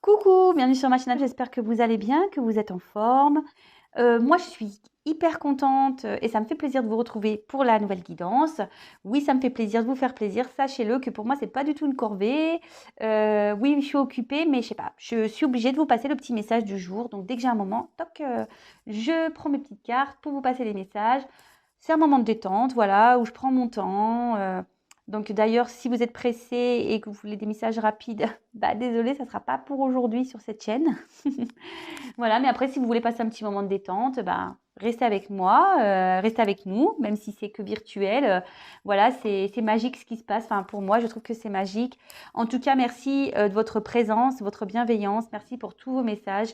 Coucou, bienvenue sur ma chaîne, j'espère que vous allez bien, que vous êtes en forme. Moi, je suis hyper contente et ça me fait plaisir de vous retrouver pour la nouvelle guidance. Oui, ça me fait plaisir de vous faire plaisir. Sachez-le que pour moi, c'est pas du tout une corvée. Oui, je suis occupée, mais je sais pas, je suis obligée de vous passer le petit message du jour. Donc, dès que j'ai un moment, toc, je prends mes petites cartes pour vous passer les messages. C'est un moment de détente, voilà, où je prends mon temps. Donc d'ailleurs, si vous êtes pressé et que vous voulez des messages rapides, bah désolé, ça ne sera pas pour aujourd'hui sur cette chaîne. Voilà, mais après, si vous voulez passer un petit moment de détente, bah, restez avec moi, restez avec nous, même si c'est que virtuel. Voilà, c'est magique ce qui se passe. Enfin, pour moi, je trouve que c'est magique. En tout cas, merci de votre présence, votre bienveillance. Merci pour tous vos messages.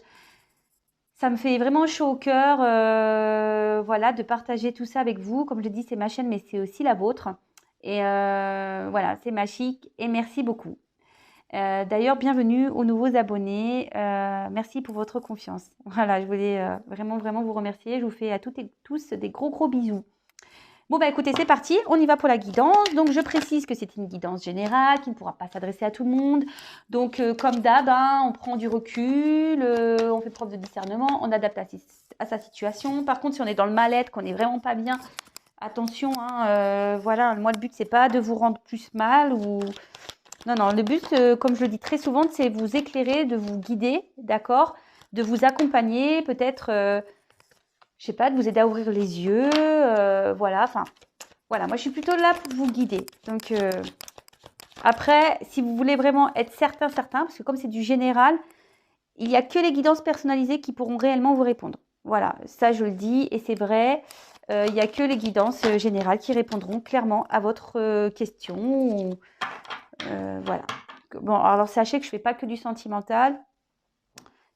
Ça me fait vraiment chaud au cœur, voilà, de partager tout ça avec vous. Comme je dis, c'est ma chaîne, mais c'est aussi la vôtre. Et voilà, c'est magique et merci beaucoup. D'ailleurs, bienvenue aux nouveaux abonnés. Merci pour votre confiance. Voilà, je voulais vraiment, vraiment vous remercier. Je vous fais à toutes et tous des gros, gros bisous. Bon, bah écoutez, c'est parti. On y va pour la guidance. Donc, je précise que c'est une guidance générale qui ne pourra pas s'adresser à tout le monde. Donc, comme d'hab, hein, on prend du recul, on fait preuve de discernement, on adapte à sa situation. Par contre, si on est dans le mal-être, qu'on n'est vraiment pas bien, attention, hein, voilà, moi, le but, c'est pas de vous rendre plus mal ou... Non, non, le but, comme je le dis très souvent, c'est vous éclairer, de vous guider, d'accord? De vous accompagner, peut-être, je sais pas, de vous aider à ouvrir les yeux, voilà, enfin, voilà, moi je suis plutôt là pour vous guider. Donc, après, si vous voulez vraiment être certain, parce que comme c'est du général, il n'y a que les guidances personnalisées qui pourront réellement vous répondre. Voilà, ça je le dis et c'est vrai. Il n'y a que les guidances générales qui répondront clairement à votre question. Voilà. Bon, alors sachez que je ne fais pas que du sentimental.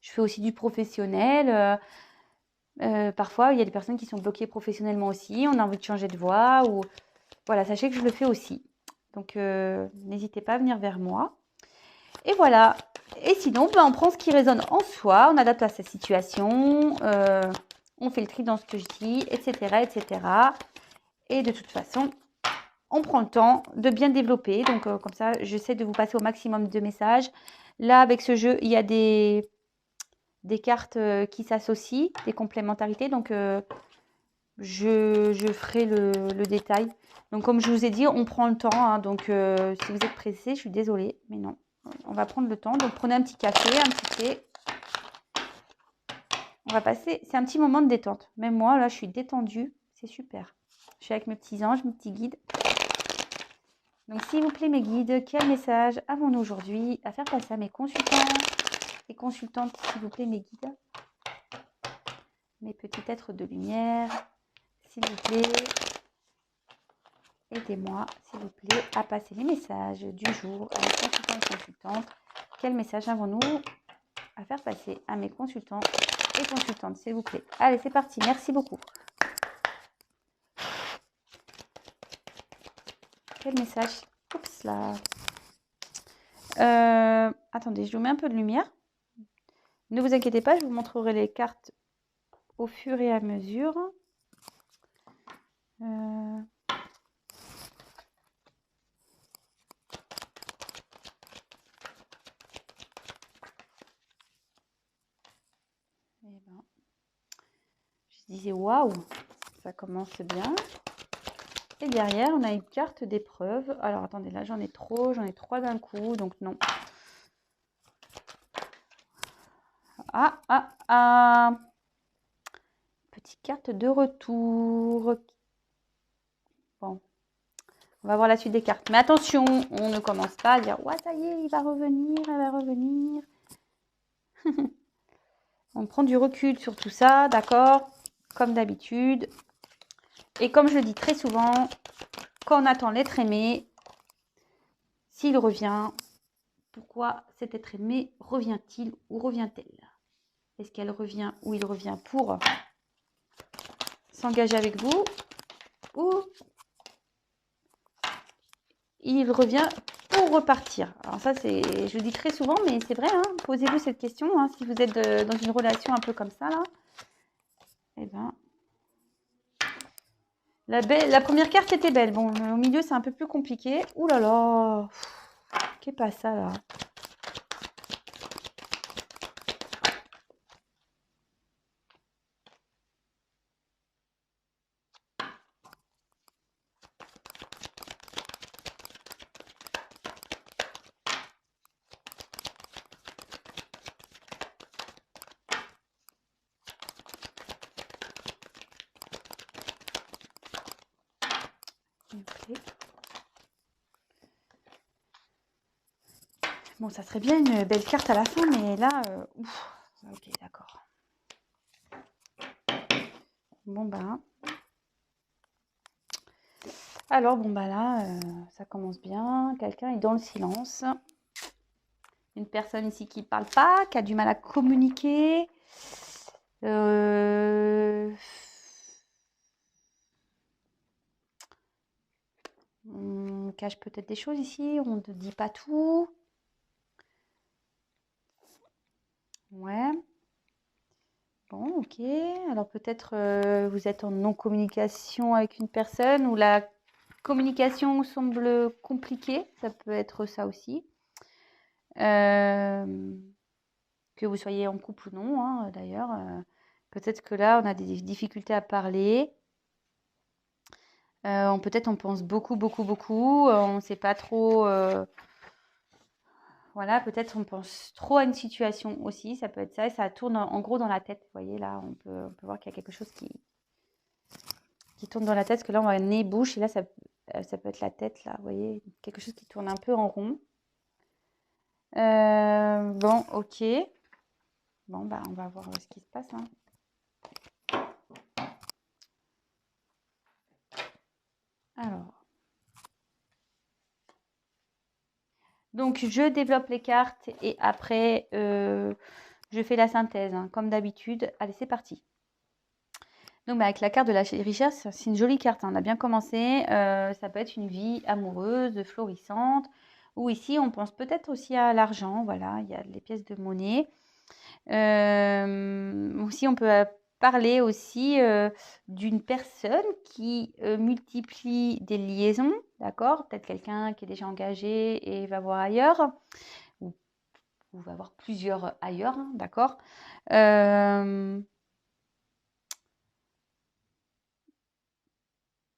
Je fais aussi du professionnel. Parfois, il y a des personnes qui sont bloquées professionnellement aussi. On a envie de changer de voie. Ou... Voilà, sachez que je le fais aussi. Donc, n'hésitez pas à venir vers moi. Et voilà. Et sinon, ben, on prend ce qui résonne en soi. On adapte à sa situation. On fait le tri dans ce que je dis, etc., etc. Et de toute façon, on prend le temps de bien développer. Donc, comme ça, j'essaie de vous passer au maximum de messages. Là, avec ce jeu, il y a des cartes qui s'associent, des complémentarités. Donc, je ferai le détail. Donc, comme je vous ai dit, on prend le temps. Hein, donc, si vous êtes pressé, je suis désolée, mais non. On va prendre le temps. Donc, prenez un petit café, un petit thé. On va passer. C'est un petit moment de détente. Même moi, là, je suis détendue. C'est super. Je suis avec mes petits anges, mes petits guides. Donc, s'il vous plaît, mes guides, quel message avons-nous aujourd'hui à faire passer à mes consultants et consultantes, s'il vous plaît, mes guides, mes petits êtres de lumière, s'il vous plaît, aidez-moi, s'il vous plaît, à passer les messages du jour à mes consultants et consultantes. Quel message avons-nous à faire passer à mes consultants et consultantes, s'il vous plaît? Allez, c'est parti. Merci beaucoup. Quel message? Oups là. Attendez, je vous mets un peu de lumière. Ne vous inquiétez pas, je vous montrerai les cartes au fur et à mesure. Eh ben, je disais waouh, ça commence bien. Et derrière, on a une carte d'épreuve. Alors attendez, là j'en ai trop, j'en ai trois d'un coup, donc non. Ah. Petite carte de retour. Bon, on va voir la suite des cartes. Mais attention, on ne commence pas à dire ouais, ça y est, il va revenir, elle va revenir. On prend du recul sur tout ça, d'accord? Comme d'habitude. Et comme je le dis très souvent, quand on attend l'être aimé, s'il revient, pourquoi cet être aimé revient-il ou revient-elle? Est-ce qu'elle revient ou il revient pour s'engager avec vous ou il revient pour repartir? Alors ça, je le dis très souvent, mais c'est vrai, hein, posez-vous cette question, hein, si vous êtes dans une relation un peu comme ça, là. Eh ben, la première carte était belle. Bon, au milieu, c'est un peu plus compliqué. Ouh là là, qu'est pas ça, là? Bon, ça serait bien une belle carte à la fin, mais là, ouf. Ok, d'accord. Bon, bah. Alors, bon, bah là, ça commence bien. Quelqu'un est dans le silence. Une personne ici qui ne parle pas, qui a du mal à communiquer. On cache peut-être des choses ici, on ne dit pas tout. Ouais. Bon, ok. Alors peut-être vous êtes en non-communication avec une personne ou la communication semble compliquée. Ça peut être ça aussi. Que vous soyez en couple ou non, hein, d'ailleurs. Peut-être que là, on a des difficultés à parler. Peut-être on pense beaucoup, beaucoup, beaucoup. On ne sait pas trop. Voilà, peut-être on pense trop à une situation aussi. Ça peut être ça. Et ça tourne en gros dans la tête. Vous voyez, là, on peut voir qu'il y a quelque chose qui tourne dans la tête. Parce que là, on voit nez, bouche. Et là, ça peut être la tête, là. Vous voyez, quelque chose qui tourne un peu en rond. Bon, ok. Bon, bah, on va voir ce qui se passe, hein. Alors. Donc, je développe les cartes et après, je fais la synthèse, hein, comme d'habitude. Allez, c'est parti. Donc, avec la carte de la richesse, c'est une jolie carte, hein, on a bien commencé. Ça peut être une vie amoureuse, florissante. Ou ici, on pense peut-être aussi à l'argent. Voilà, il y a les pièces de monnaie. Aussi, on peut parler aussi d'une personne qui multiplie des liaisons, d'accord? Peut-être quelqu'un qui est déjà engagé et va voir ailleurs, ou va voir plusieurs ailleurs, hein, d'accord?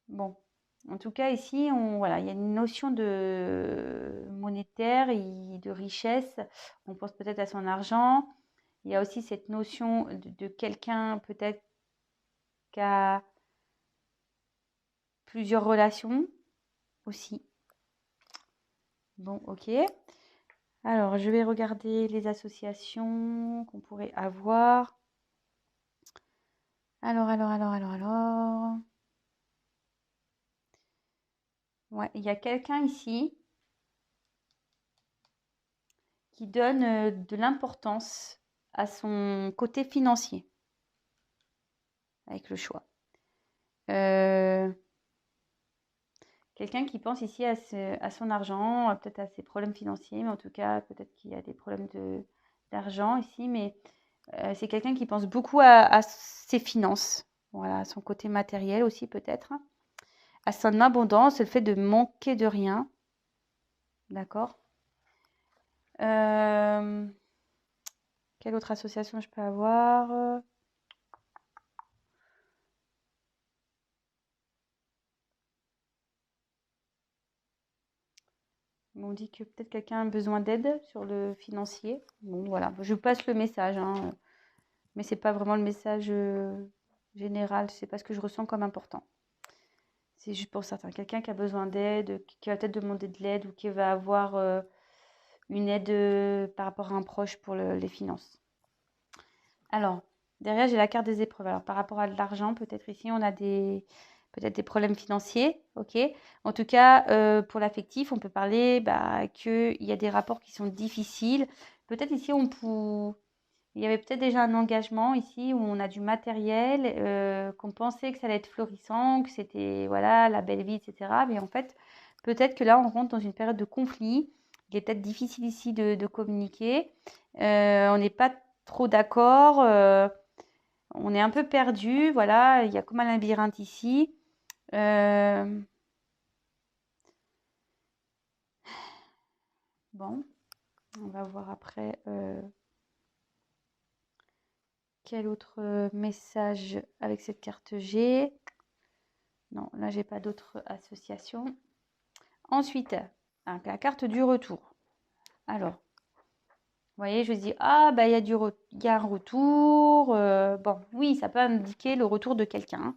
Bon, en tout cas ici, voilà, il y a une notion de monétaire et de richesse. On pense peut-être à son argent. Il y a aussi cette notion de quelqu'un peut-être qui a plusieurs relations aussi. Bon, ok. Alors, je vais regarder les associations qu'on pourrait avoir. Alors. Ouais, il y a quelqu'un ici qui donne de l'importance à son côté financier avec le choix. Quelqu'un qui pense ici à son argent, peut-être à ses problèmes financiers, mais en tout cas, peut-être qu'il y a des problèmes d'argent ici, mais c'est quelqu'un qui pense beaucoup à ses finances, voilà, à son côté matériel aussi peut-être, à son abondance, le fait de manquer de rien, d'accord. Quelle autre association je peux avoir? On dit que peut-être quelqu'un a besoin d'aide sur le financier. Bon, voilà, je passe le message, hein, mais c'est pas vraiment le message général, c'est pas ce que je ressens comme important. C'est juste pour certains. Quelqu'un qui a besoin d'aide, qui va peut-être demander de l'aide ou qui va avoir une aide par rapport à un proche pour les finances. Alors, derrière, j'ai la carte des épreuves. Alors, par rapport à l'argent, peut-être ici, on a peut-être des problèmes financiers, ok. En tout cas, pour l'affectif, on peut parler qu'il y a des rapports qui sont difficiles. Peut-être ici, il y avait peut-être déjà un engagement ici où on a du matériel, qu'on pensait que ça allait être florissant, que c'était voilà la belle vie, etc. Mais en fait, peut-être que là, on rentre dans une période de conflit. Il est peut-être difficile ici de communiquer. On n'est pas trop d'accord. On est un peu perdu. Voilà, il y a comme un labyrinthe ici. Bon, on va voir après. Quel autre message avec cette carte j'ai? Non, là, j'ai pas d'autres associations. Ensuite, la carte du retour. Alors, vous voyez, je vous dis, ah, bah, il y a un retour. Bon, oui, ça peut indiquer le retour de quelqu'un.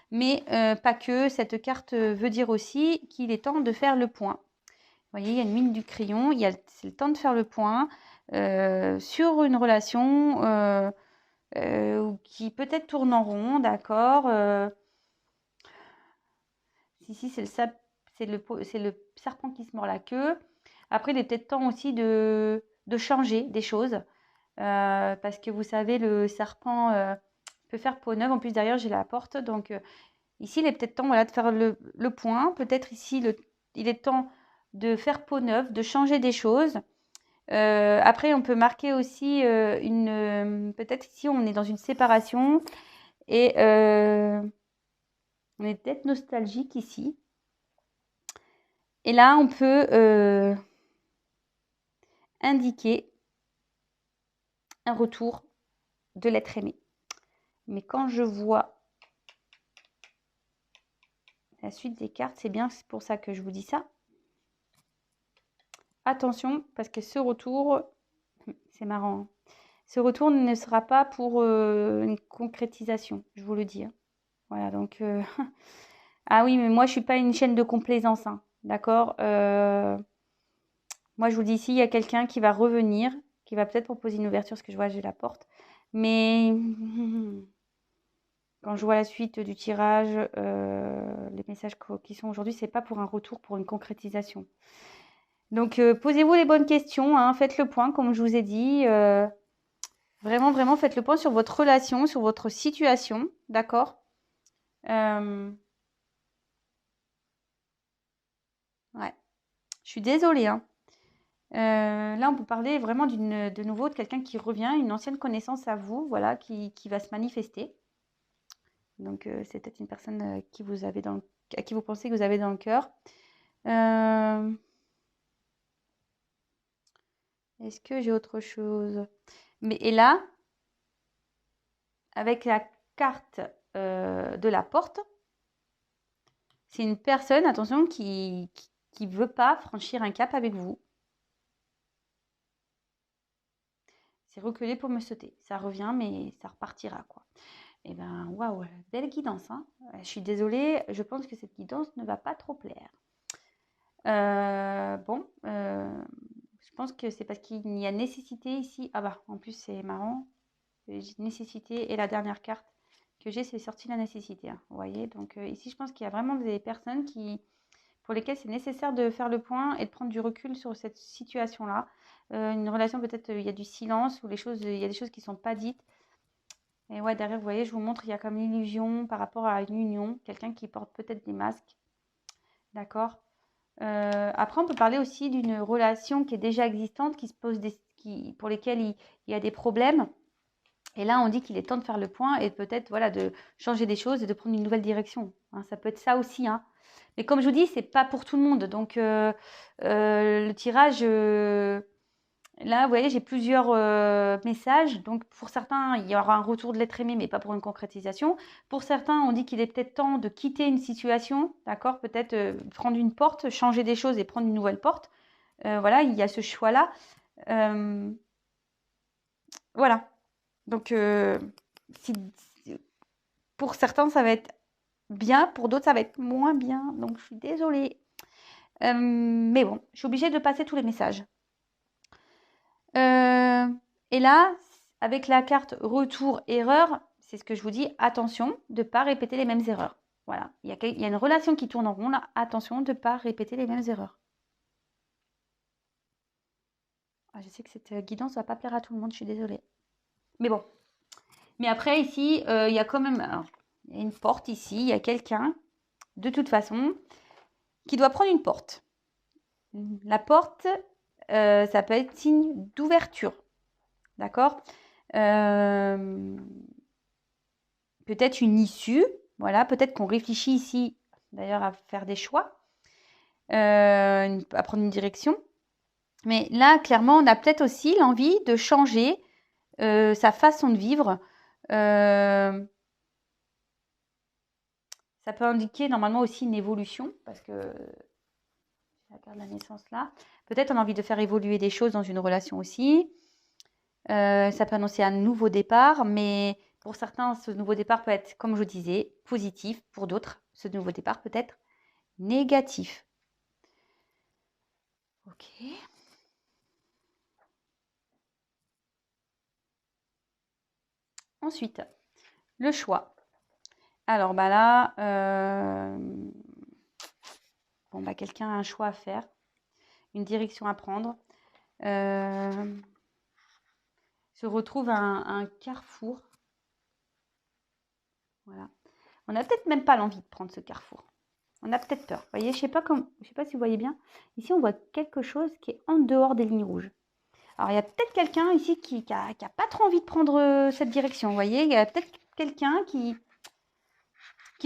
Mais pas que. Cette carte veut dire aussi qu'il est temps de faire le point. voyez, il y a une mine du crayon. C'est le temps de faire le point sur une relation qui peut-être tourne en rond, d'accord. Ici, c'est le serpent qui se mord la queue. Après, il est peut-être temps aussi de changer des choses. Parce que vous savez, le serpent peut faire peau neuve. En plus, derrière, j'ai la porte. Donc, ici, il est peut-être temps voilà, de faire le point. Peut-être ici, il est temps de faire peau neuve, de changer des choses. Après, on peut marquer aussi peut-être ici, on est dans une séparation. Et on est peut-être nostalgique ici. Et là, on peut indiquer un retour de l'être aimé. Mais quand je vois la suite des cartes, c'est bien pour ça que je vous dis ça. Attention, parce que ce retour, c'est marrant, hein. Ce retour ne sera pas pour une concrétisation, je vous le dis, hein. Voilà, donc... ah oui, mais moi, je suis pas une chaîne de complaisance, hein, d'accord. Moi, je vous dis ici, il y a quelqu'un qui va revenir, qui va peut-être proposer une ouverture, parce que je vois, j'ai la porte. Mais quand je vois la suite du tirage, les messages qui sont aujourd'hui, c'est pas pour un retour, pour une concrétisation. Donc, posez-vous les bonnes questions, hein, faites le point, comme je vous ai dit. Vraiment, vraiment, faites le point sur votre relation, sur votre situation, d'accord. Ouais, je suis désolée, hein. Là, on peut parler vraiment de nouveau de quelqu'un qui revient, une ancienne connaissance à vous, voilà, qui va se manifester. Donc, c'est peut-être une personne à qui vous pensez que vous avez dans le cœur. Est-ce que j'ai autre chose? Et là, avec la carte de la porte, c'est une personne, attention, qui veut pas franchir un cap avec vous. C'est reculer pour me sauter. Ça revient, mais ça repartira, quoi. Eh ben, waouh, belle guidance, hein. Je suis désolée, je pense que cette guidance ne va pas trop plaire. Bon, je pense que c'est parce qu'il y a nécessité ici. Ah bah, en plus, c'est marrant. Nécessité et la dernière carte que j'ai, c'est sortie de la nécessité, hein, vous voyez. Donc ici, je pense qu'il y a vraiment des personnes pour lesquelles c'est nécessaire de faire le point et de prendre du recul sur cette situation-là. Une relation, peut-être, il y a du silence ou il y a des choses qui ne sont pas dites. Et ouais, derrière, vous voyez, je vous montre, il y a comme l'illusion par rapport à une union, quelqu'un qui porte peut-être des masques, d'accord. Après, on peut parler aussi d'une relation qui est déjà existante, pour lesquelles il y a des problèmes. Et là, on dit qu'il est temps de faire le point et peut-être voilà, de changer des choses et de prendre une nouvelle direction, hein. Ça peut être ça aussi, hein. Mais comme je vous dis, c'est pas pour tout le monde. Donc, le tirage, là, vous voyez, j'ai plusieurs messages. Donc, pour certains, il y aura un retour de l'être aimé, mais pas pour une concrétisation. Pour certains, on dit qu'il est peut-être temps de quitter une situation, d'accord. Peut-être prendre une porte, changer des choses et prendre une nouvelle porte. Voilà, il y a ce choix-là. Voilà. Donc, pour certains, ça va être bien, pour d'autres, ça va être moins bien. Donc, je suis désolée. Mais bon, je suis obligée de passer tous les messages. Et là, avec la carte retour erreur, c'est ce que je vous dis, attention de ne pas répéter les mêmes erreurs. Voilà, il y a une relation qui tourne en rond là, attention de ne pas répéter les mêmes erreurs. Ah, je sais que cette guidance ne va pas plaire à tout le monde, je suis désolée. Mais bon. Mais après, ici, il y a quand même il y a une porte ici, il y a quelqu'un, de toute façon, qui doit prendre une porte. La porte, ça peut être signe d'ouverture. D'accord. Peut-être une issue. Voilà, peut-être qu'on réfléchit ici, d'ailleurs, à faire des choix, à prendre une direction. Mais là, clairement, on a peut-être aussi l'envie de changer sa façon de vivre. Ça peut indiquer normalement aussi une évolution, parce que la carte de la naissance là. Peut-être on a envie de faire évoluer des choses dans une relation aussi. Ça peut annoncer un nouveau départ, mais pour certains, ce nouveau départ peut être, comme je disais, positif. Pour d'autres, ce nouveau départ peut être négatif. Ok. Ensuite, le choix. Alors, bah là, bon, bah, quelqu'un a un choix à faire, une direction à prendre. Se retrouve à un carrefour. Voilà. On n'a peut-être même pas l'envie de prendre ce carrefour. On a peut-être peur. Vous voyez, je sais pas si vous voyez bien. Ici, on voit quelque chose qui est en dehors des lignes rouges. Alors, il y a peut-être quelqu'un ici qui a pas trop envie de prendre cette direction. Vous voyez, il y a peut-être quelqu'un qui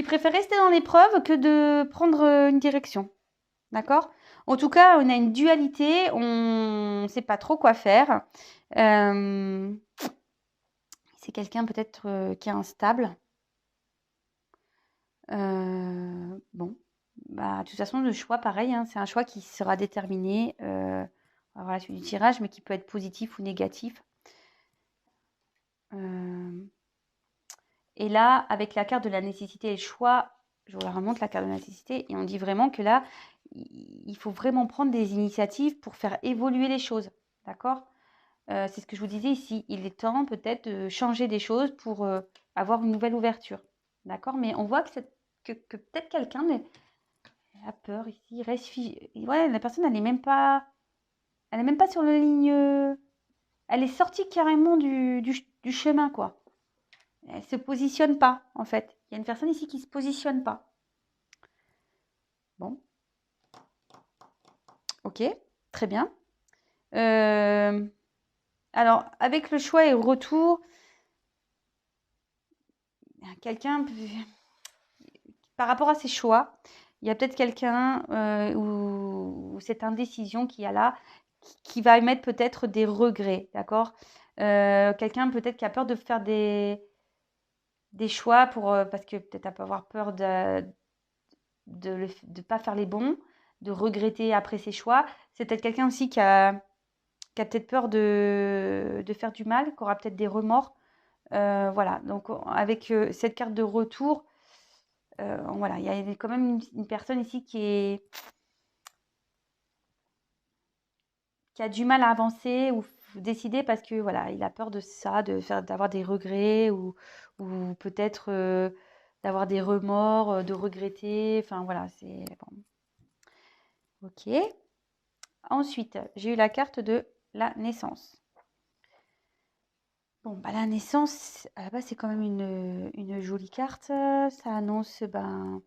préfère rester dans l'épreuve que de prendre une direction. D'accord? En tout cas, on a une dualité, on ne sait pas trop quoi faire. C'est quelqu'un peut-être qui est instable. Bon, bah, de toute façon, le choix, pareil, hein, c'est un choix qui sera déterminé à la suite du tirage, mais qui peut être positif ou négatif. Et là, avec la carte de la nécessité et le choix, je vous la remonte, la carte de la nécessité, et on dit vraiment que là, il faut vraiment prendre des initiatives pour faire évoluer les choses. D'accord? C'est ce que je vous disais ici. Il est temps peut-être de changer des choses pour avoir une nouvelle ouverture. D'accord? Mais on voit que peut-être quelqu'un a peur ici. Il reste figé. Ouais, la personne, elle est même pas sur la ligne. Elle est sortie carrément du chemin, quoi. Elle se positionne pas, en fait. Il y a une personne ici qui se positionne pas. Bon, ok, très bien. Alors, avec le choix et le retour, quelqu'un, par rapport à ses choix, il y a peut-être quelqu'un ou cette indécision qu'il y a là qui va émettre peut-être des regrets, d'accord? Quelqu'un peut-être qui a peur de faire des choix parce que peut-être elle peut avoir peur de pas faire les bons, de regretter après ses choix. C'est peut-être quelqu'un aussi qui a peut-être peur de faire du mal, qui aura peut-être des remords. Voilà, donc avec cette carte de retour, voilà, il y a quand même une personne ici qui a du mal à avancer ou décider parce que voilà, il a peur de ça, d'avoir des regrets ou peut-être d'avoir des remords, de regretter. Enfin voilà, c'est bon. Ok. Ensuite, j'ai eu la carte de la naissance. Bon, bah la naissance, à la base, c'est quand même une jolie carte. Ça annonce ben,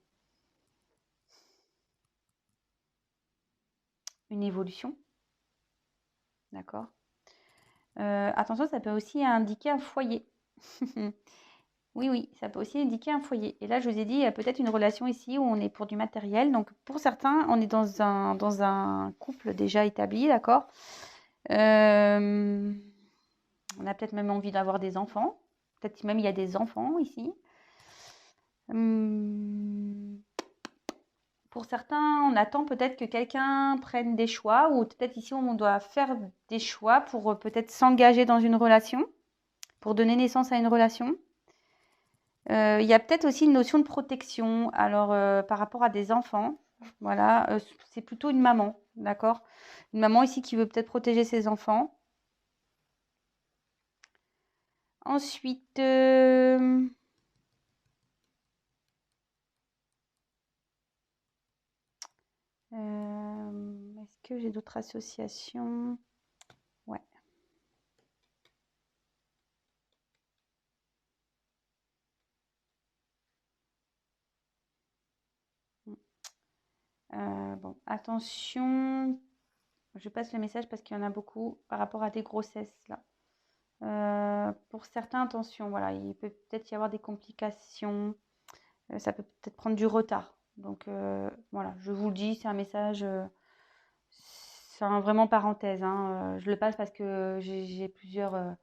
une évolution. D'accord. Attention, ça peut aussi indiquer un foyer. Oui, oui, ça peut aussi indiquer un foyer. Et là, je vous ai dit, il y a peut-être une relation ici où on est pour du matériel. Donc, pour certains, on est dans un couple déjà établi, d'accord? Euh, on a peut-être même envie d'avoir des enfants. Peut-être même il y a des enfants ici. Hum, Pour certains, on attend peut-être que quelqu'un prenne des choix ou peut-être ici, on doit faire des choix pour peut-être s'engager dans une relation, pour donner naissance à une relation. Il y a peut-être aussi une notion de protection. Alors, par rapport à des enfants, voilà, c'est plutôt une maman, d'accord? Une maman ici qui veut peut-être protéger ses enfants. Ensuite, est-ce que j'ai d'autres associations? Ouais. Bon, attention, je passe le message parce qu'il y en a beaucoup par rapport à des grossesses là. Pour certains, attention, voilà, il peut peut-être y avoir des complications, ça peut peut-être prendre du retard. Donc voilà, je vous le dis, c'est un message, c'est vraiment parenthèse, hein, je le passe parce que j'ai plusieurs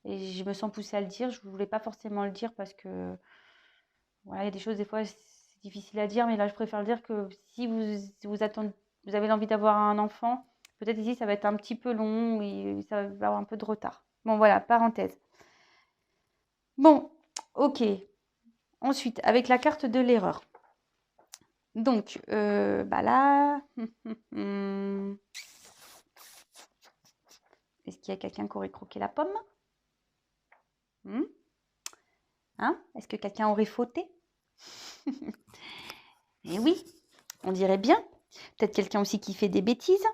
et je me sens poussée à le dire. Je ne voulais pas forcément le dire parce que voilà, il y a des choses des fois c'est difficile à dire, mais là je préfère le dire que si vous attendez, vous avez l'envie d'avoir un enfant, peut-être ici ça va être un petit peu long et ça va avoir un peu de retard. Bon voilà, parenthèse. Bon, ok. Ensuite, avec la carte de l'erreur. Donc, bah là, Est-ce qu'il y a quelqu'un qui aurait croqué la pomme? Hein? Est-ce que quelqu'un aurait fauté? Eh oui, on dirait bien. Peut-être quelqu'un aussi qui fait des bêtises.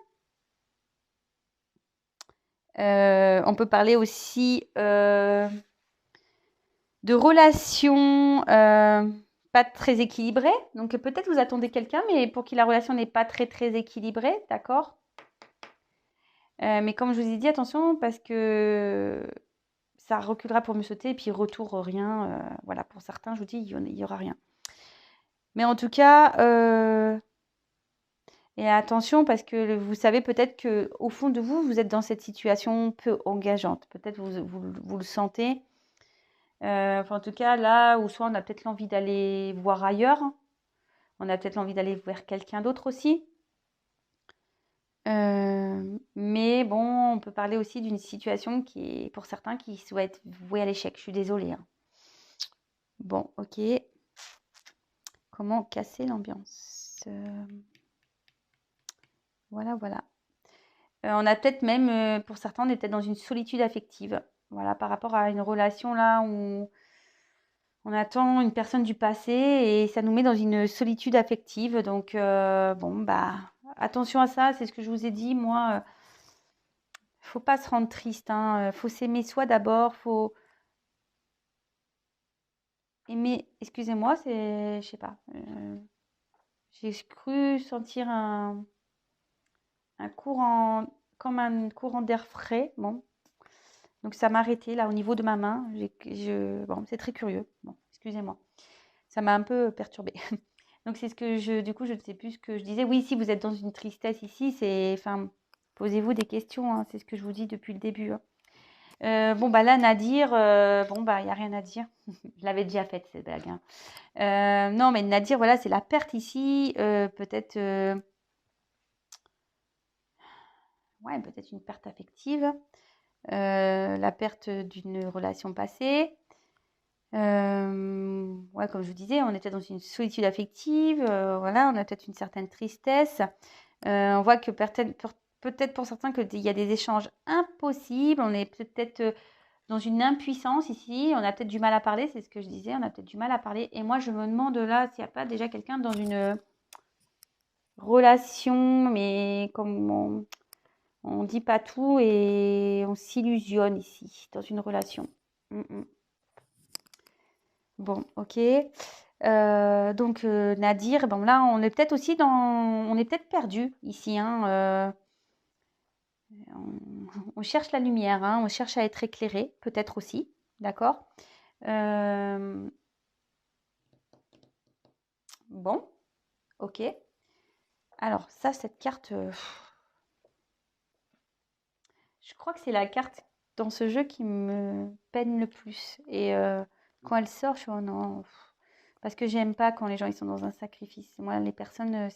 On peut parler aussi de relations pas très équilibrées. Donc peut-être vous attendez quelqu'un, mais pour qui la relation n'est pas très très équilibrée, d'accord? Mais comme je vous ai dit, attention parce que ça reculera pour mieux sauter et puis retour rien. Voilà, pour certains, je vous dis, il n'y aura rien. Mais en tout cas, et attention parce que vous savez peut-être qu'au fond de vous, vous êtes dans cette situation peu engageante. Peut-être vous le sentez. Enfin, en tout cas, là où soit on a peut-être l'envie d'aller voir ailleurs, on a peut-être l'envie d'aller vers quelqu'un d'autre aussi. Mais bon, on peut parler aussi d'une situation qui est, pour certains, qui souhaitent être vouée à l'échec. Je suis désolée. Bon, ok. Comment casser l'ambiance? Voilà, voilà. On a peut-être même, pour certains, on est peut-être dans une solitude affective. Voilà, par rapport à une relation là où on attend une personne du passé et ça nous met dans une solitude affective. Donc, bon, bah, attention à ça, c'est ce que je vous ai dit. Moi, faut pas se rendre triste, hein. Faut s'aimer soi d'abord, faut aimer. Excusez-moi, je sais pas. J'ai cru sentir un courant, comme un courant d'air frais. Bon, donc ça m'a arrêté là au niveau de ma main. Bon, c'est très curieux. Bon, excusez-moi. Ça m'a un peu perturbée. Donc c'est ce que du coup, je ne sais plus ce que je disais. Oui, si vous êtes dans une tristesse ici, enfin, posez-vous des questions, hein. C'est ce que je vous dis depuis le début, hein. Bon, bah là, Nadir, bon, bah, il n'y a rien à dire. Je l'avais déjà faite, cette blague, hein. Non, mais Nadir, voilà, c'est la perte ici. Peut-être, ouais, peut-être une perte affective. La perte d'une relation passée. Ouais, comme je vous disais, on était dans une solitude affective, voilà, on a peut-être une certaine tristesse. On voit que peut-être pour certains qu'il y a des échanges impossibles, on est peut-être dans une impuissance ici, on a peut-être du mal à parler, c'est ce que je disais, on a peut-être du mal à parler. Et moi, je me demande là s'il n'y a pas déjà quelqu'un dans une relation, mais comme on dit pas tout et on s'illusionne ici, dans une relation. Bon, ok. Donc Nadir, bon là on est peut-être aussi on est peut-être perdu ici, hein. On cherche la lumière, hein, on cherche à être éclairé, peut-être aussi, d'accord. Bon, ok. Alors ça, cette carte, je crois que c'est la carte dans ce jeu qui me peine le plus. Et quand elle sort, je suis oh non, parce que j'aime pas quand les gens ils sont dans un sacrifice. Moi, les personnes,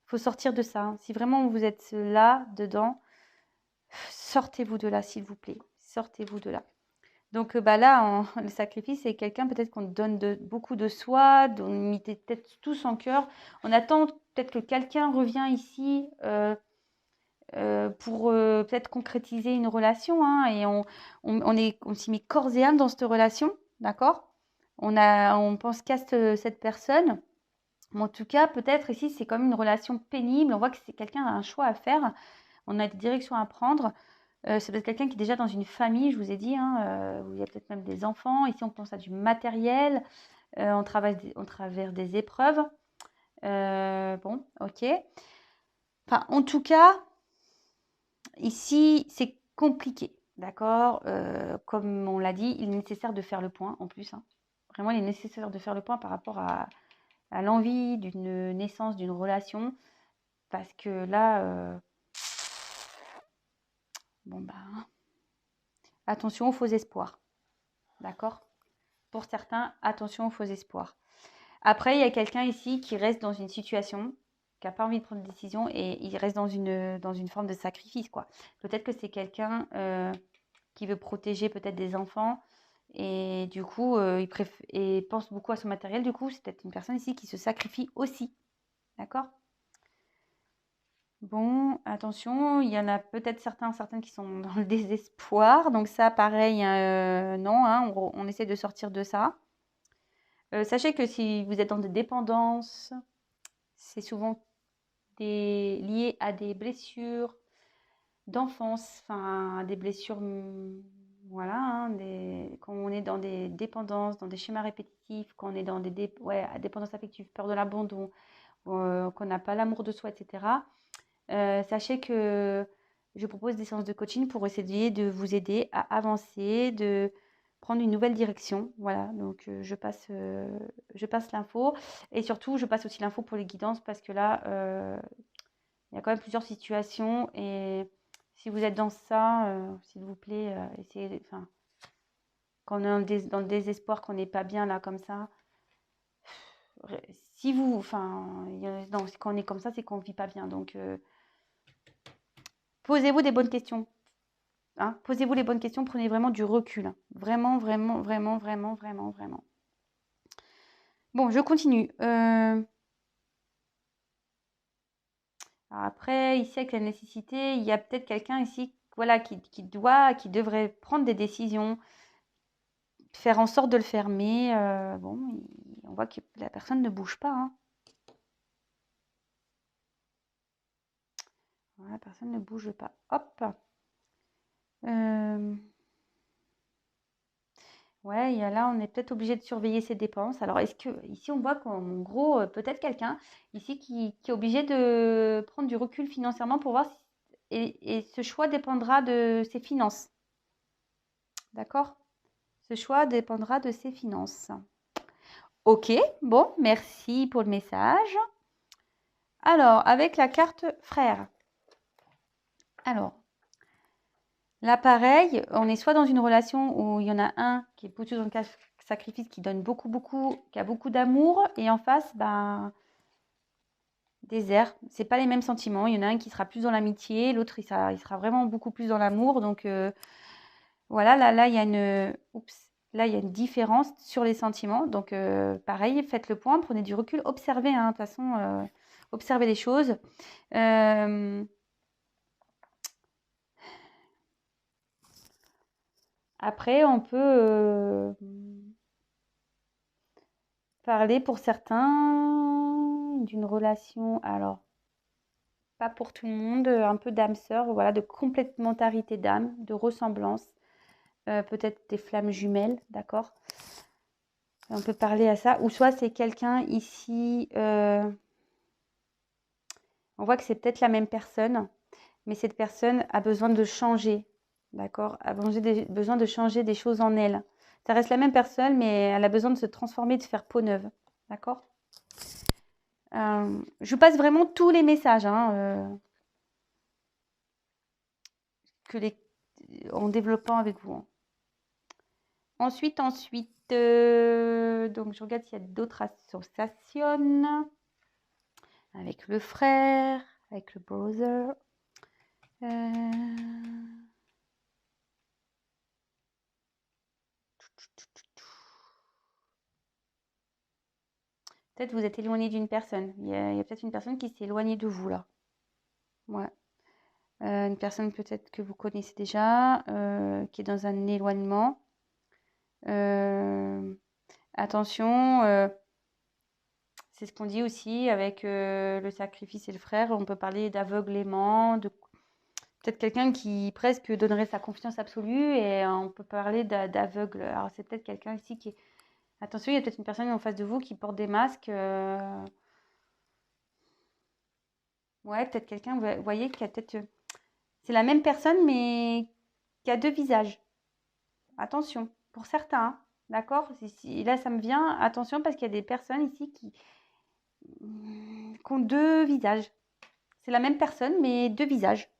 faut sortir de ça, hein. Si vraiment vous êtes là dedans, sortez-vous de là, s'il vous plaît. Sortez-vous de là. Donc bah là, le sacrifice, c'est quelqu'un peut-être qu'on donne beaucoup de soi, on met peut-être tout son cœur. On attend peut-être que quelqu'un revient ici pour peut-être concrétiser une relation, hein, et on s'y met corps et âme dans cette relation, d'accord? On pense qu'à cette personne. Mais en tout cas, peut-être ici, c'est comme une relation pénible. On voit que c'est quelqu'un qui a un choix à faire. On a des directions à prendre. C'est peut-être quelqu'un qui est déjà dans une famille, je vous ai dit, hein, où il y a peut-être même des enfants. Ici, on pense à du matériel. On traverse des épreuves. Bon, ok. Enfin, en tout cas, ici, c'est compliqué, d'accord? Comme on l'a dit, il est nécessaire de faire le point en plus, hein. Vraiment, il est nécessaire de faire le point par rapport à l'envie d'une naissance, d'une relation. Parce que là, bon bah, attention aux faux espoirs, d'accord? Pour certains, attention aux faux espoirs. Après, il y a quelqu'un ici qui reste dans une situation, qui n'a pas envie de prendre de décision et il reste dans une forme de sacrifice, quoi. Peut-être que c'est quelqu'un qui veut protéger peut-être des enfants et du coup, il pense beaucoup à son matériel. Du coup, c'est peut-être une personne ici qui se sacrifie aussi, d'accord? Bon, attention, il y en a peut-être certaines qui sont dans le désespoir. Donc ça, pareil, non, hein, on essaie de sortir de ça. Sachez que si vous êtes dans des dépendances, c'est souvent lié à des blessures d'enfance, enfin, des blessures, voilà, hein, quand on est dans des dépendances, dans des schémas répétitifs, quand on est dans ouais, dépendance affective, peur de l'abandon, qu'on n'a pas l'amour de soi, etc. Sachez que je propose des séances de coaching pour essayer de vous aider à avancer, de prendre une nouvelle direction. Voilà, donc je passe l'info et surtout je passe aussi l'info pour les guidances parce que là, il y a quand même plusieurs situations et si vous êtes dans ça, s'il vous plaît, essayez, enfin, quand on est dans le désespoir, qu'on n'est pas bien là comme ça, si vous, enfin, non, quand on est comme ça, c'est qu'on ne vit pas bien. Donc, posez-vous des bonnes questions. Hein. Posez-vous les bonnes questions, prenez vraiment du recul. Hein. Vraiment, vraiment, vraiment, vraiment, vraiment, vraiment. Bon, je continue. Après, ici, avec la nécessité, il y a peut-être quelqu'un ici voilà, qui devrait prendre des décisions, faire en sorte de le faire. Mais bon, on voit que la personne ne bouge pas. Hein. Voilà, la personne ne bouge pas. Hop. Ouais, là, on est peut-être obligé de surveiller ses dépenses. Alors, est-ce que ici, on voit qu'en gros, peut-être quelqu'un ici qui est obligé de prendre du recul financièrement pour voir si, et ce choix dépendra de ses finances. D'accord? Ce choix dépendra de ses finances. Ok, bon, merci pour le message. Alors, avec la carte frère. Alors, là, pareil, on est soit dans une relation où il y en a un qui est plutôt dans le sacrifice, qui donne beaucoup, beaucoup, qui a beaucoup d'amour, et en face, ben, désert. C'est pas les mêmes sentiments. Il y en a un qui sera plus dans l'amitié, l'autre, il sera vraiment beaucoup plus dans l'amour. Donc, voilà, là, il y a là, il y a une différence sur les sentiments. Donc, pareil, faites le point, prenez du recul, observez, hein, de toute façon, observez les choses. Après, on peut parler pour certains d'une relation, alors pas pour tout le monde, un peu d'âme sœur, voilà, de complémentarité d'âme, de ressemblance, peut-être des flammes jumelles, d'accord? On peut parler à ça. Ou soit c'est quelqu'un ici, on voit que c'est peut-être la même personne, mais cette personne a besoin de changer, d'accord? A besoin de changer des choses en elle. Ça reste la même personne, mais elle a besoin de se transformer, de faire peau neuve, d'accord? Je vous passe vraiment tous les messages, hein, en développant avec vous. Hein. Ensuite, donc je regarde s'il y a d'autres associations. Avec le frère, avec le brother. Peut-être vous êtes éloigné d'une personne. Il y a peut-être une personne qui s'est éloignée de vous là. Ouais. Une personne peut-être que vous connaissez déjà, qui est dans un éloignement. Attention, c'est ce qu'on dit aussi avec le sacrifice et le frère. On peut parler d'aveuglement, de peut-être quelqu'un qui presque donnerait sa confiance absolue et on peut parler d'aveugle. Alors c'est peut-être quelqu'un ici qui est... Attention, il y a peut-être une personne en face de vous qui porte des masques. Ouais, peut-être quelqu'un, vous voyez, qui a peut-être... C'est la même personne mais qui a deux visages. Attention, pour certains, hein, d'accord? Là, ça me vient, attention parce qu'il y a des personnes ici qui ont deux visages. C'est la même personne mais deux visages.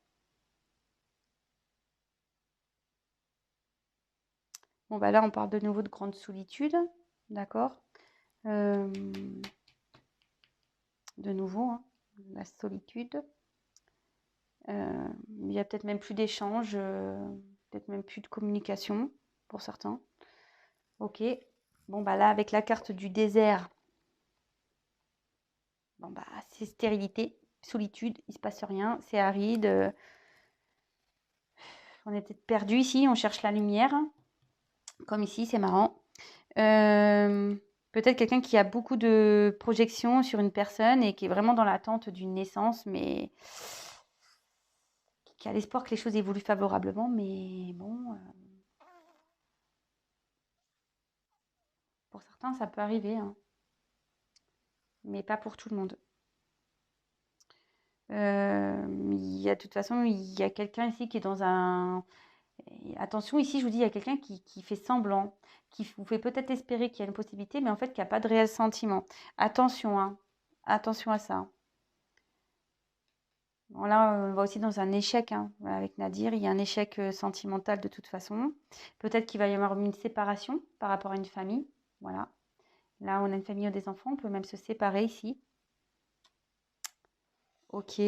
Bon, bah là, on parle de nouveau de grande solitude, d'accord? De nouveau, hein, la solitude. Il y a peut-être même plus d'échanges, peut-être même plus de communication pour certains. Ok. Bon, bah là, avec la carte du désert, bon, bah, c'est stérilité. solitude, il se passe rien, c'est aride. On est peut-être perdu ici, on cherche la lumière. Comme ici, c'est marrant. Peut-être quelqu'un qui a beaucoup de projections sur une personne et qui est vraiment dans l'attente d'une naissance, mais qui a l'espoir que les choses évoluent favorablement. Mais bon, pour certains, ça peut arriver, hein, mais pas pour tout le monde. De toute façon, il y a quelqu'un ici qui est dans un... Attention, ici, je vous dis, il y a quelqu'un qui fait semblant, qui vous fait peut-être espérer qu'il y a une possibilité, mais en fait, qui n'a pas de réel sentiment. Attention, hein. Attention à ça. Bon, là, on va aussi dans un échec, hein, avec Nadir. Il y a un échec sentimental de toute façon. Peut-être qu'il va y avoir une séparation par rapport à une famille. Voilà. Là, on a une famille ou des enfants. On peut même se séparer ici. Ok.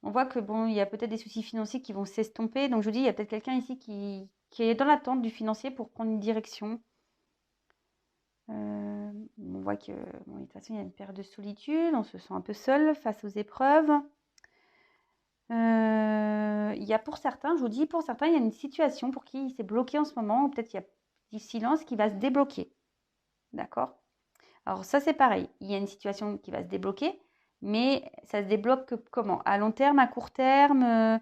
On voit que bon, il y a peut-être des soucis financiers qui vont s'estomper. Donc, je vous dis, il y a peut-être quelqu'un ici qui est dans l'attente du financier pour prendre une direction. On voit que, bon, de toute façon, il y a une période de solitude. On se sent un peu seul face aux épreuves. Il y a pour certains, je vous dis, pour certains, il y a une situation pour qui c'est bloqué en ce moment, ou peut-être il y a du silence qui va se débloquer. D'accord? Alors ça, c'est pareil. Il y a une situation qui va se débloquer, mais ça se débloque comment? À long terme, à court terme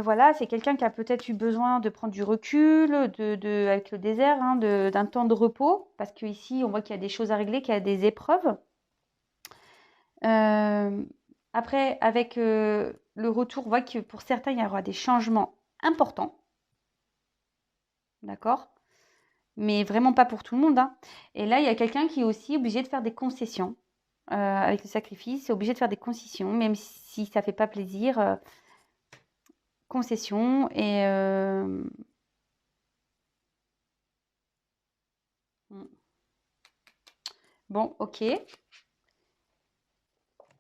voilà, c'est quelqu'un qui a peut-être eu besoin de prendre du recul, avec le désert, hein, d'un temps de repos, parce qu'ici, on voit qu'il y a des choses à régler, qu'il y a des épreuves. Après, avec le retour, on voit que pour certains, il y aura des changements importants. D'accord? Mais vraiment pas pour tout le monde, hein. Et là, il y a quelqu'un qui est aussi obligé de faire des concessions. Avec le sacrifice, c'est obligé de faire des concessions, même si ça ne fait pas plaisir. Concessions et... Bon, ok.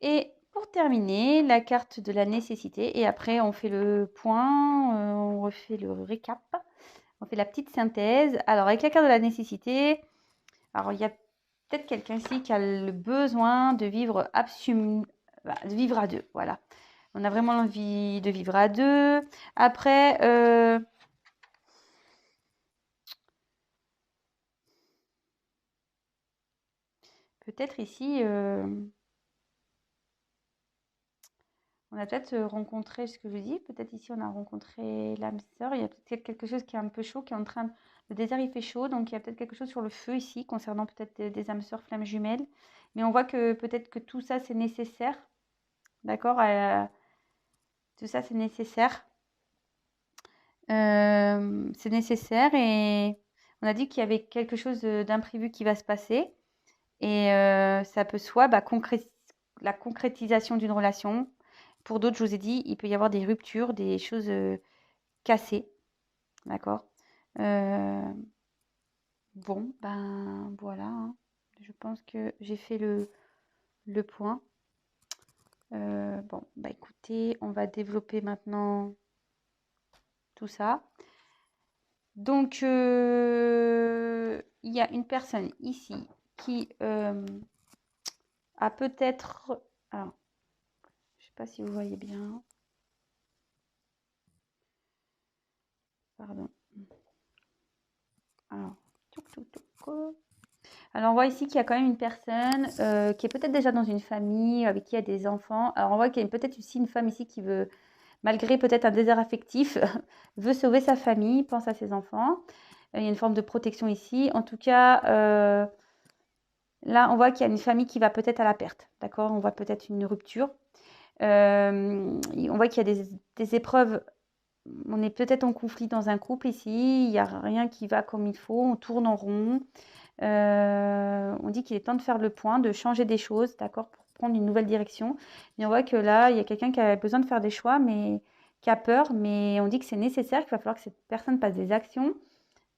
Et pour terminer, la carte de la nécessité. Et après, on fait le point, on refait le récap. On fait la petite synthèse. Alors, avec la carte de la nécessité, alors il y a peut-être quelqu'un ici qui a le besoin de vivre de vivre à deux. Voilà. On a vraiment envie de vivre à deux. Après, peut-être ici, on a peut-être rencontré, ce que je dis, peut-être ici on a rencontré l'âme sœur. Il y a peut-être quelque chose qui est un peu chaud, qui est en train de... Le désert il fait chaud, donc il y a peut-être quelque chose sur le feu ici, concernant peut-être des âmes sœurs flammes jumelles. Mais on voit que peut-être que tout ça c'est nécessaire. D'accord? Tout ça c'est nécessaire. C'est nécessaire et on a dit qu'il y avait quelque chose d'imprévu qui va se passer. Et ça peut soit la concrétisation d'une relation. Pour d'autres, je vous ai dit, il peut y avoir des ruptures, des choses cassées. D'accord? Bon, ben voilà, hein. Je pense que j'ai fait le point. Bon, bah écoutez, on va développer maintenant tout ça. Donc, il y a une personne ici qui a peut-être... Alors, je ne sais pas si vous voyez bien. Pardon. Alors, on voit ici qu'il y a quand même une personne qui est peut-être déjà dans une famille, avec qui il y a des enfants. Alors, on voit qu'il y a peut-être aussi une femme ici qui veut, malgré peut-être un désert affectif, veut sauver sa famille, pense à ses enfants. Il y a une forme de protection ici. En tout cas, là, on voit qu'il y a une famille qui va peut-être à la perte. D'accord? On voit peut-être une rupture. On voit qu'il y a des épreuves. On est peut-être en conflit dans un couple ici. Il n'y a rien qui va comme il faut. On tourne en rond. On dit qu'il est temps de faire le point, de changer des choses, d'accord, pour prendre une nouvelle direction. Et on voit que là, il y a quelqu'un qui a besoin de faire des choix, mais qui a peur. Mais on dit que c'est nécessaire, qu'il va falloir que cette personne passe des actions.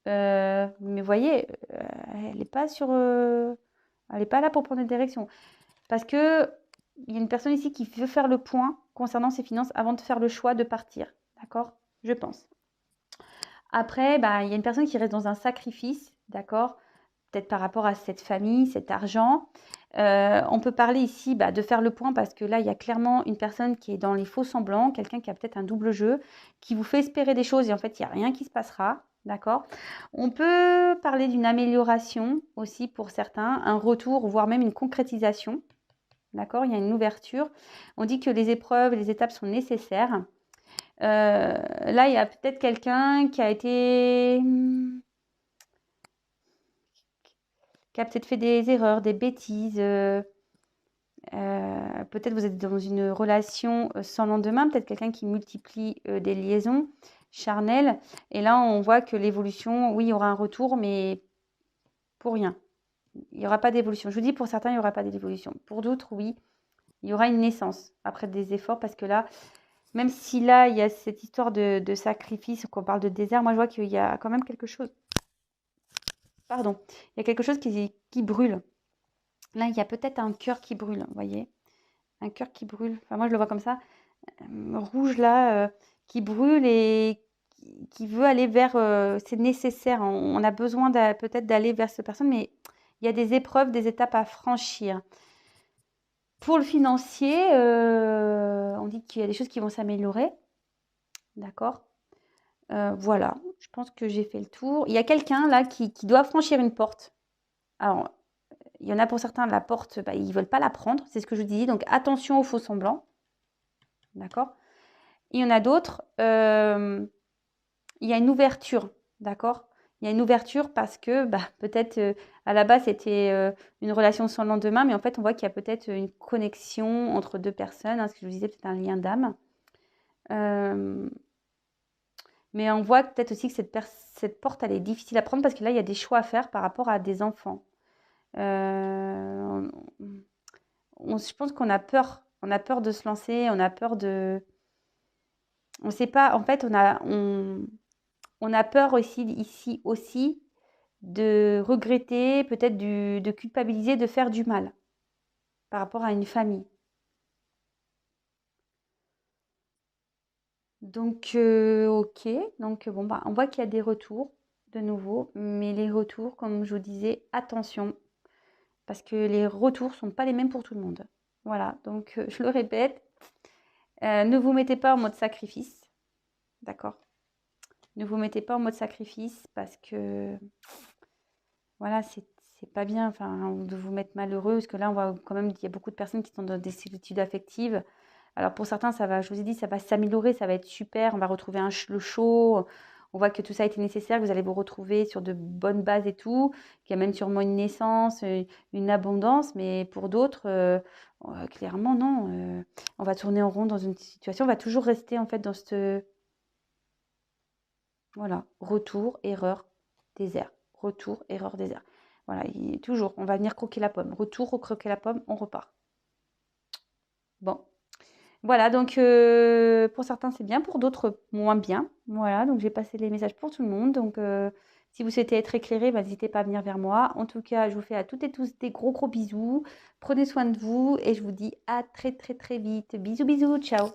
Mais vous voyez, elle n'est pas elle n'est pas là pour prendre des directions. Parce que il y a une personne ici qui veut faire le point concernant ses finances avant de faire le choix de partir. D'accord? Je pense. Après, bah, il y a une personne qui reste dans un sacrifice. D'accord? peut-être par rapport à cette famille, cet argent. On peut parler ici de faire le point parce que là, il y a clairement une personne qui est dans les faux semblants, quelqu'un qui a peut-être un double jeu, qui vous fait espérer des choses et en fait, il n'y a rien qui se passera. D'accord? On peut parler d'une amélioration aussi pour certains, un retour, voire même une concrétisation. D'accord? Il y a une ouverture. On dit que les épreuves, les étapes sont nécessaires. Là, il y a peut-être quelqu'un qui a été... qui a peut-être fait des erreurs, des bêtises. Peut-être vous êtes dans une relation sans lendemain, peut-être quelqu'un qui multiplie des liaisons charnelles. Et là, on voit que l'évolution, oui, il y aura un retour, mais pour rien. Il n'y aura pas d'évolution. Je vous dis, pour certains, il n'y aura pas d'évolution. Pour d'autres, oui, il y aura une naissance après des efforts, parce que là, même si là, il y a cette histoire de sacrifice, qu'on parle de désert, moi, je vois qu'il y a quand même quelque chose. Pardon. Il y a quelque chose qui brûle. Là, il y a peut-être un cœur qui brûle, vous voyez? Un cœur qui brûle. Enfin, moi, je le vois comme ça. Rouge, là, qui brûle et qui veut aller vers... c'est nécessaire. On a besoin peut-être d'aller vers cette personne, mais il y a des épreuves, des étapes à franchir. Pour le financier, on dit qu'il y a des choses qui vont s'améliorer. D'accord? Voilà, je pense que j'ai fait le tour. Il y a quelqu'un là qui doit franchir une porte. Alors, il y en a pour certains, la porte, ils ne veulent pas la prendre, c'est ce que je vous dis. Donc, attention aux faux semblants. D'accord? Il y en a d'autres, il y a une ouverture. D'accord? Il y a une ouverture parce que peut-être à la base c'était une relation sans lendemain, mais en fait on voit qu'il y a peut-être une connexion entre deux personnes, hein, ce que je vous disais, peut-être un lien d'âme. Mais on voit peut-être aussi que cette porte, elle est difficile à prendre parce que là, il y a des choix à faire par rapport à des enfants. Je pense qu'on a peur. On a peur de se lancer, on a peur de... On ne sait pas, en fait, on a peur aussi, ici aussi de regretter, peut-être de culpabiliser, de faire du mal par rapport à une famille. Donc, ok. Donc, bon, on voit qu'il y a des retours de nouveau, mais les retours, comme je vous disais, attention, parce que les retours ne sont pas les mêmes pour tout le monde. Voilà, donc je le répète, ne vous mettez pas en mode sacrifice, d'accord? Ne vous mettez pas en mode sacrifice parce que, voilà, c'est pas bien, enfin, de vous mettre malheureux, parce que là, on voit quand même qu'il y a beaucoup de personnes qui sont dans des solitudes affectives. Alors pour certains, ça va, je vous ai dit, ça va s'améliorer, ça va être super, on va retrouver le chaud, on voit que tout ça a été nécessaire, que vous allez vous retrouver sur de bonnes bases et tout, qu'il y a même sûrement une naissance, une abondance, mais pour d'autres, clairement non, on va tourner en rond dans une situation, on va toujours rester en fait dans ce, voilà, retour, erreur, désert, retour, erreur, désert. Voilà, toujours, on va venir croquer la pomme, retour, recroquer la pomme, on repart. Bon. Voilà, donc pour certains c'est bien, pour d'autres moins bien. Voilà, donc j'ai passé les messages pour tout le monde. Donc si vous souhaitez être éclairé, n'hésitez pas à venir vers moi. En tout cas, je vous fais à toutes et tous des gros bisous. Prenez soin de vous et je vous dis à très très très vite. Bisous bisous, ciao.